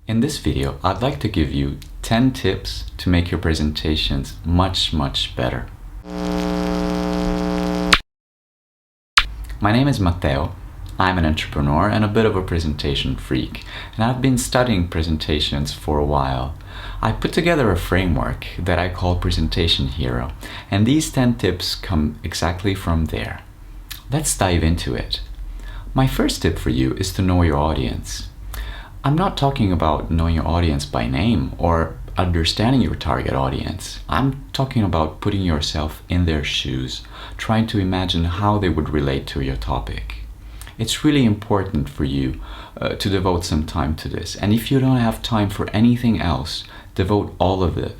In this video, I'd like to give you 10 tips to make your presentations much better. My name is Matteo. I'm an entrepreneur and a bit of a presentation freak, and I've been studying presentations for a while. I put together a framework that I call Presentation Hero, and these 10 tips come exactly from there. Let's dive into it. My first tip for you is to know your audience. I'm not talking about knowing your audience by name or understanding your target audience. I'm talking about putting yourself in their shoes, trying to imagine how they would relate to your topic. It's really important for you to devote some time to this. And if you don't have time for anything else, devote all of it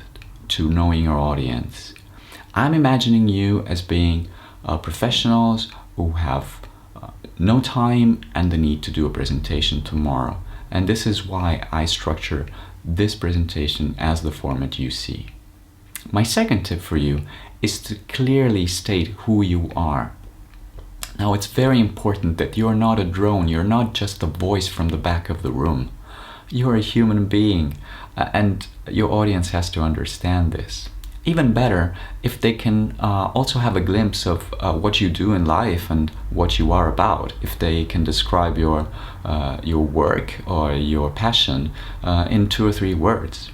to knowing your audience. I'm imagining you as being professionals who have no time and the need to do a presentation tomorrow. And this is why I structure this presentation as the format you see. My second tip for you is to clearly state who you are. Now, it's very important that you're not a drone, you're not just a voice from the back of the room. You're a human being, and your audience has to understand this. Even better if they can also have a glimpse of what you do in life and what you are about, if they can describe your work or your passion in 2 or 3 words.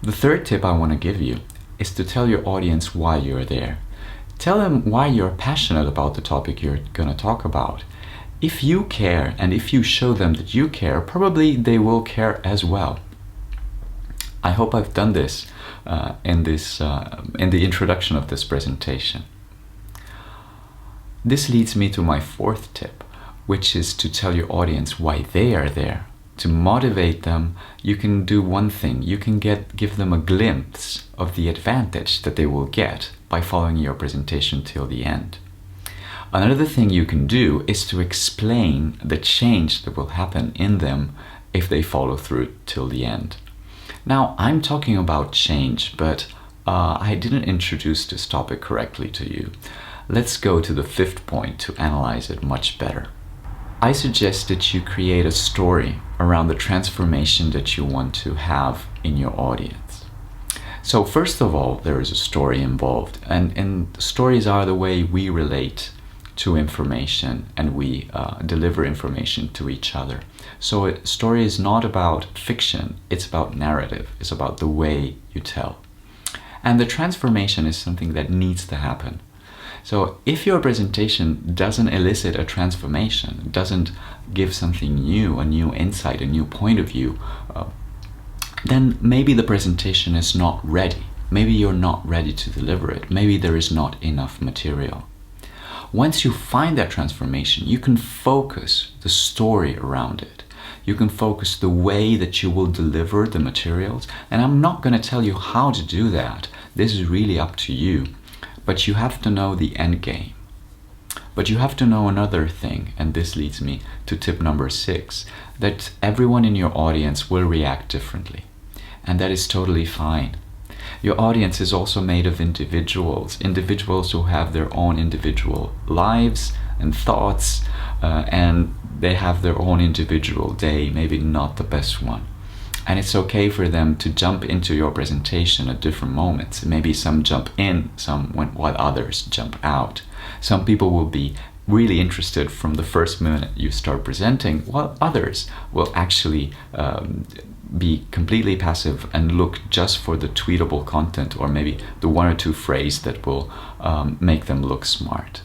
The third tip I want to give you is to tell your audience why you're there. Tell them why you're passionate about the topic you're going to talk about. If you care and if you show them that you care, probably they will care as well. I hope I've done this in the introduction of this presentation. This leads me to my fourth tip, which is to tell your audience why they are there. To motivate them, you can do one thing. You can give them a glimpse of the advantage that they will get by following your presentation till the end. Another thing you can do is to explain the change that will happen in them if they follow through till the end. Now, I'm talking about change, but I didn't introduce this topic correctly to you. Let's go to the 5th point to analyze it much better. I suggest that you create a story around the transformation that you want to have in your audience. So first of all, there is a story involved, and stories are the way we relate to information and we deliver information to each other. So a story is not about fiction, it's about narrative, it's about the way you tell. And the transformation is something that needs to happen. So if your presentation doesn't elicit a transformation, doesn't give something new, a new insight, a new point of view, then maybe the presentation is not ready. Maybe you're not ready to deliver it. Maybe there is not enough material. Once you find that transformation, you can focus the story around it. You can focus the way that you will deliver the materials. And I'm not going to tell you how to do that. This is really up to you. But you have to know the end game. But you have to know another thing, and this leads me to tip number 6, that everyone in your audience will react differently. And that is totally fine. Your audience is also made of individuals who have their own individual lives and thoughts, and they have their own individual day, maybe not the best one. And it's okay for them to jump into your presentation at different moments. Maybe some jump in, while others jump out. Some people will be really interested from the first minute you start presenting, while others will actually be completely passive and look just for the tweetable content or maybe the 1 or 2 phrases that will make them look smart.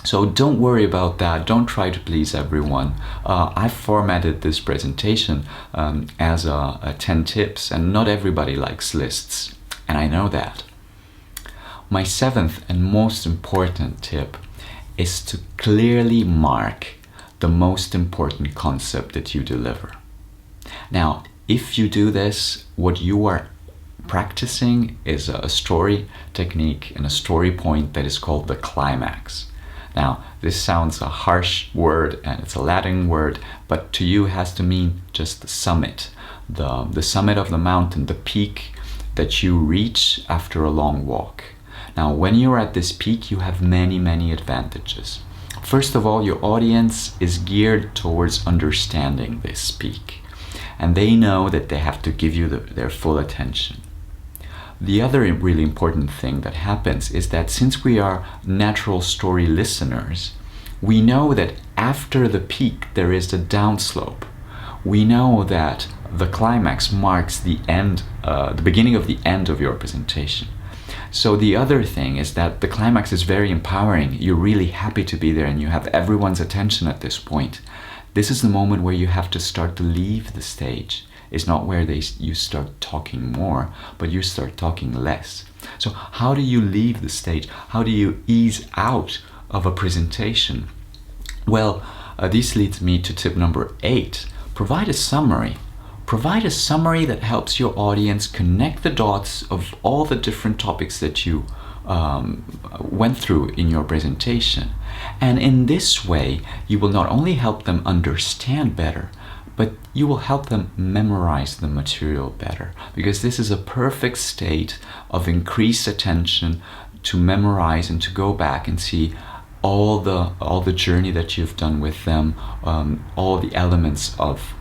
So don't worry about that. Don't try to please everyone. I've formatted this presentation as 10 tips, and not everybody likes lists, and I know that. My 7th and most important tip is to clearly mark the most important concept that you deliver. Now, if you do this, what you are practicing is a story technique and a story point that is called the climax. Now, this sounds a harsh word and it's a Latin word, but to you has to mean just the summit, the summit of the mountain, the peak that you reach after a long walk. Now, when you're at this peak, you have many advantages. First of all, your audience is geared towards understanding this peak. and they know that they have to give you their full attention. The other really important thing that happens is that since we are natural story listeners, we know that after the peak there is a downslope. We know that the climax marks the end, the beginning of the end of your presentation. So the other thing is that the climax is very empowering. You're really happy to be there and you have everyone's attention at this point. This is the moment where you have to start to leave the stage. It's not where you start talking more, but you start talking less. So how do you leave the stage? How do you ease out of a presentation? Well, this leads me to tip number 8. Provide a summary. Provide a summary that helps your audience connect the dots of all the different topics that you went through in your presentation. And in this way, you will not only help them understand better, but you will help them memorize the material better, because this is a perfect state of increased attention to memorize and to go back and see all the journey that you've done with them, all the elements of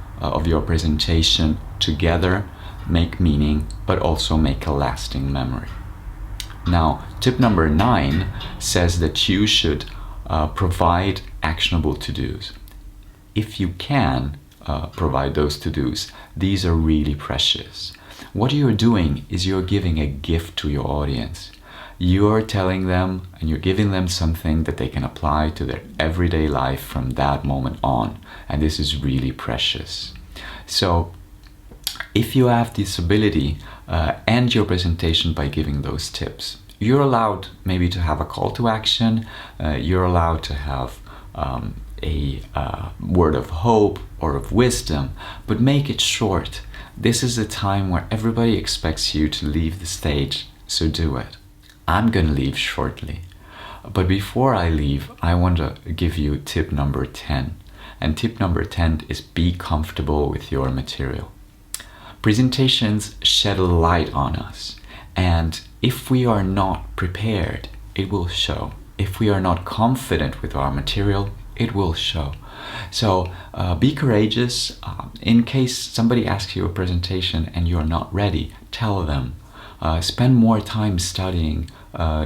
your presentation together make meaning, but also make a lasting memory. Now, tip number 9 says that you should provide actionable to-dos. If you can provide those to-dos, these are really precious. What you're doing is you're giving a gift to your audience. You're telling them and you're giving them something that they can apply to their everyday life from that moment on. And this is really precious. So if you have this ability, end your presentation by giving those tips. You're allowed maybe to have a call to action. You're allowed to have a word of hope or of wisdom, but make it short. This is a time where everybody expects you to leave the stage, so do it. I'm going to leave shortly, but before I leave, I want to give you tip number 10. And tip number 10 is be comfortable with your material. Presentations shed a light on us, and if we are not prepared, it will show. If we are not confident with our material, it will show. So be courageous. In case somebody asks you a presentation and you're not ready, tell them. Spend more time studying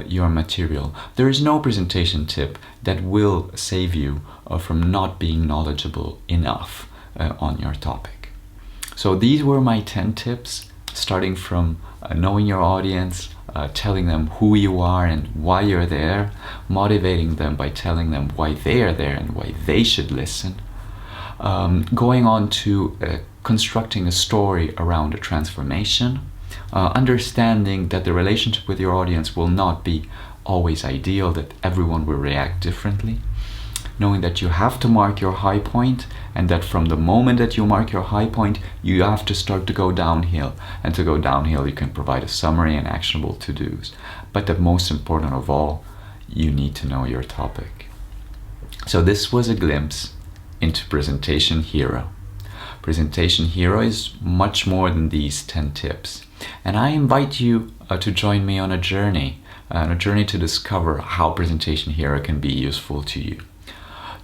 your material. There is no presentation tip that will save you from not being knowledgeable enough on your topic. So these were my 10 tips, starting from knowing your audience, telling them who you are and why you're there, motivating them by telling them why they are there and why they should listen, going on to constructing a story around a transformation, understanding that the relationship with your audience will not be always ideal, that everyone will react differently, knowing that you have to mark your high point, and that from the moment that you mark your high point, you have to start to go downhill. And to go downhill, you can provide a summary and actionable to-dos. But the most important of all, you need to know your topic. So this was a glimpse into Presentation Hero. Presentation Hero is much more than these 10 tips. And I invite you to join me on a journey to discover how Presentation Hero can be useful to you.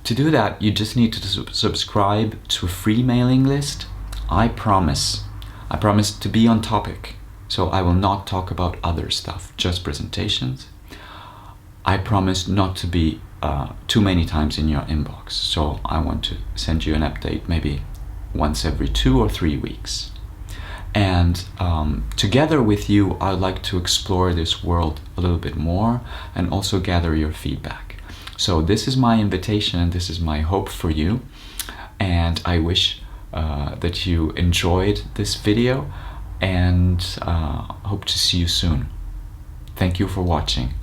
To do that, you just need to subscribe to a free mailing list. I promise to be on topic. So I will not talk about other stuff, just presentations. I promise not to be too many times in your inbox. So I want to send you an update maybe once every 2 or 3 weeks. And together with you, I'd like to explore this world a little bit more and also gather your feedback. So this is my invitation and this is my hope for you. And I wish that you enjoyed this video and hope to see you soon. Thank you for watching.